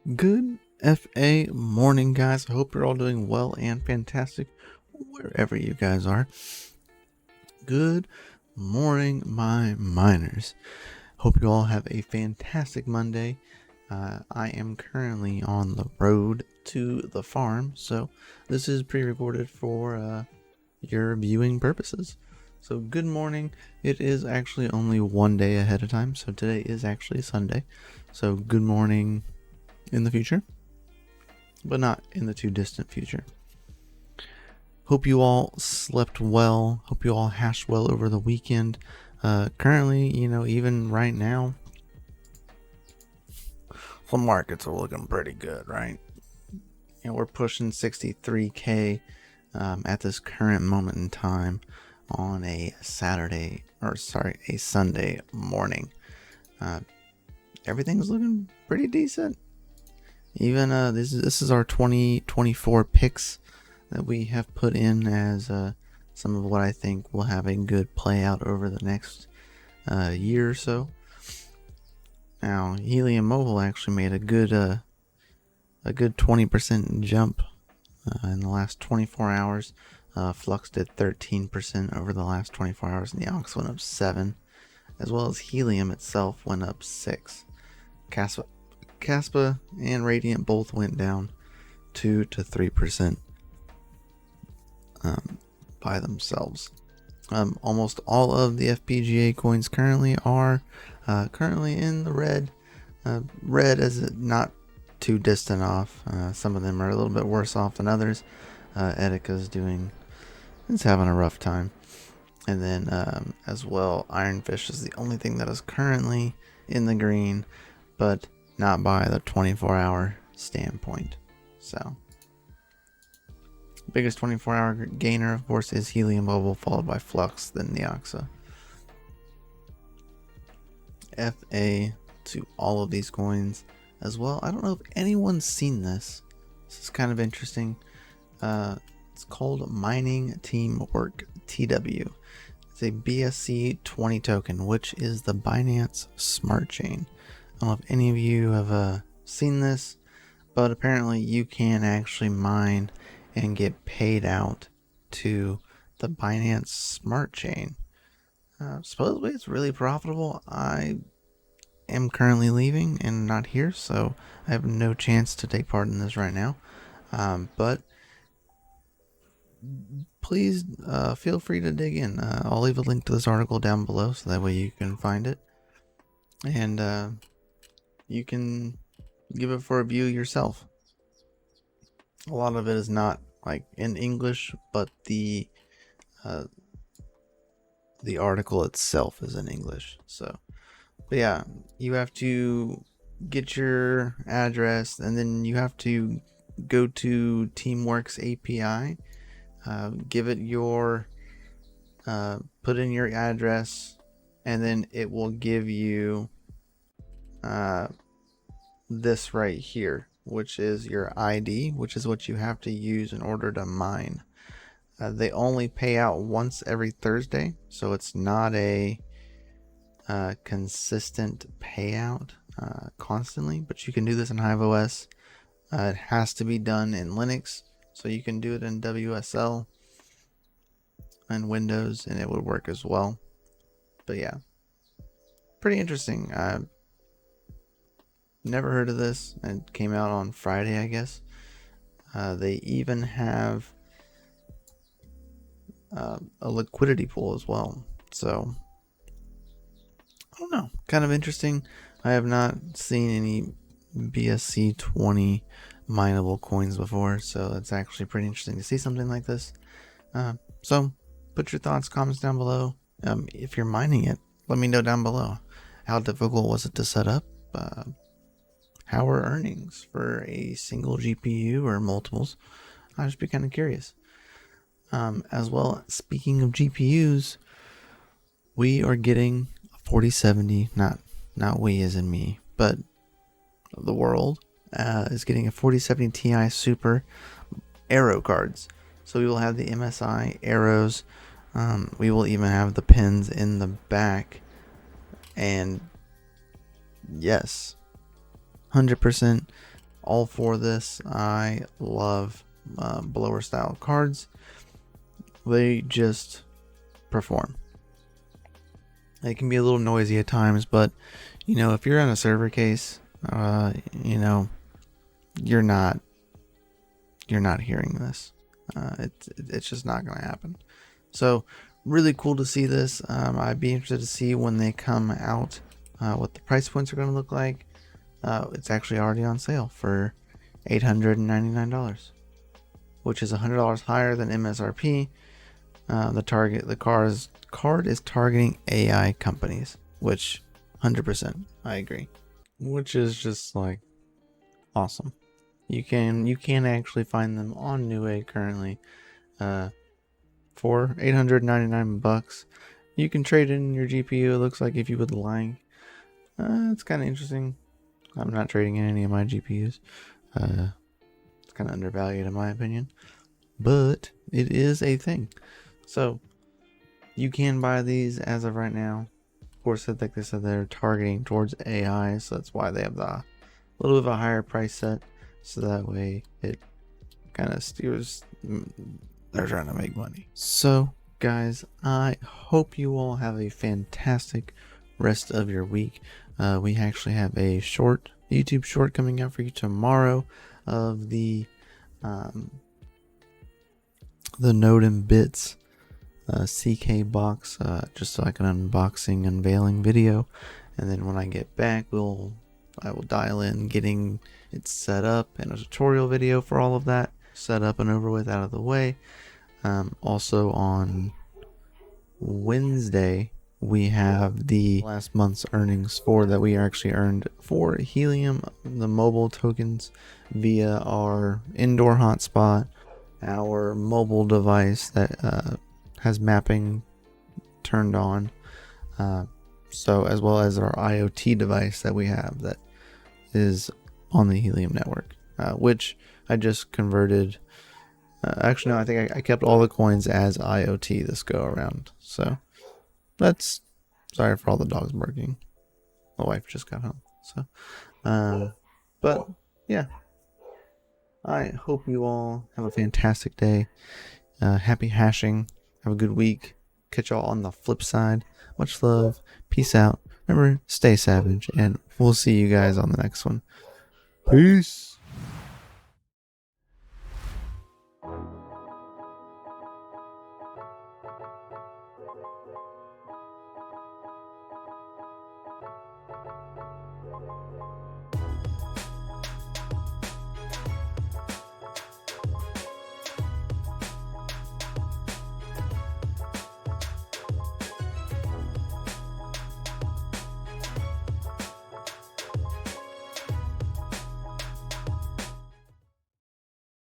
Good FA morning, guys. I hope you're all doing well and fantastic wherever you guys are. Good morning, my miners. Hope you all have a fantastic Monday. I am currently on the road to the farm, so this is pre-recorded for your viewing purposes. So good morning. It is actually only one day ahead of time, so today is actually Sunday. So good morning in the future, but not in the too distant future. Hope you all slept well. Hope you all hashed well over the weekend. Currently, even right now, the markets are looking pretty good, right? We're pushing 63K at this current moment in time on a Sunday morning. Everything's looking pretty decent. Even this is our 2024 picks that we have put in as some of what I think will have a good play out over the next year or so. Now, Helium Mobile actually made a good 20% jump in the last 24 hours. Flux did 13% over the last 24 hours, and the Ox went up 7%, as well as Helium itself went up 6%. Caspa and Radiant both went down 2 to 3% by themselves. Almost all of the FPGA coins currently are currently in the red. Red is not too distant off. Some of them are a little bit worse off than others. Edica's having a rough time. And then as well, Ironfish is the only thing that is currently in the green, but not by the 24-hour standpoint. So, biggest 24-hour gainer, of course, is Helium Mobile, followed by Flux, then Neoxa. FA to all of these coins as well. I don't know if anyone's seen this. This is kind of interesting. It's called Mining Teamwork TW. It's a BSC 20 token, which is the Binance Smart Chain. I don't know if any of you have seen this, but apparently you can actually mine and get paid out to the Binance Smart Chain. Supposedly it's really profitable. I am currently leaving and not here, so I have no chance to take part in this right now. But please feel free to dig in. I'll leave a link to this article down below so that way you can find it. And you can give it for a view yourself. A lot of it is not like in English, but the article itself is in English. So, but yeah, you have to get your address, and then you have to go to Teamworks API, give it your, put in your address, and then it will give you this right here, which is your ID, which is what you have to use in order to mine. They only pay out once every Thursday, so it's not a consistent payout constantly, but you can do this in HiveOS. It has to be done in Linux, so you can do it in WSL and Windows, and it would work as well. But yeah, pretty interesting. I've never heard of this. It came out on Friday, I guess. They even have a liquidity pool as well. So, I don't know. Kind of interesting. I have not seen any BSC 20 mineable coins before, so it's actually pretty interesting to see something like this. So, put your thoughts, comments down below. If you're mining it, let me know down below. How difficult was it to set up? How are earnings for a single GPU or multiples? I'd just be kind of curious. As well, speaking of GPUs, we are getting a 4070, not we as in me, but the world is getting a 4070 Ti Super Aero cards. So we will have the MSI arrows. We will even have the pins in the back. And yes, 100% all for this. I love blower style cards. They just perform. It can be a little noisy at times, but you know, if you're on a server case, you know, you're not hearing this. It's just not going to happen. So really cool to see this. I'd be interested to see when they come out what the price points are going to look like. It's actually already on sale for $899, which is $100 higher than MSRP. The card is targeting AI companies, which 100% I agree, which is just like awesome. You can actually find them on Newegg currently for $899. You can trade in your GPU, it looks like, if you would like. It's kind of interesting. I'm not trading in any of my GPUs. It's kind of undervalued in my opinion, but it is a thing. So you can buy these as of right now. Of course, like they said, they're targeting towards AI, so that's why they have the little bit of a higher price set, so that way it kind of steers. They're trying to make money. So guys, I hope you all have a fantastic rest of your week. We actually have a YouTube short coming out for you tomorrow of the Node and Bits CK box, just like an unboxing unveiling video, and then when I get back I will dial in getting it set up and a tutorial video for all of that set up and over with, out of the way. Also on Wednesday we have the last month's earnings for that we actually earned for Helium, the mobile tokens, via our indoor hotspot, our mobile device that has mapping turned on, so as well as our IoT device that we have that is on the Helium network, which I just converted. Actually, no, I think I kept all the coins as IoT this go around. So that's, sorry for all the dogs barking. My wife just got home. So, but yeah, I hope you all have a fantastic day. Happy hashing. Have a good week. Catch y'all on the flip side. Much love. Peace out. Remember, stay savage, and we'll see you guys on the next one. Peace.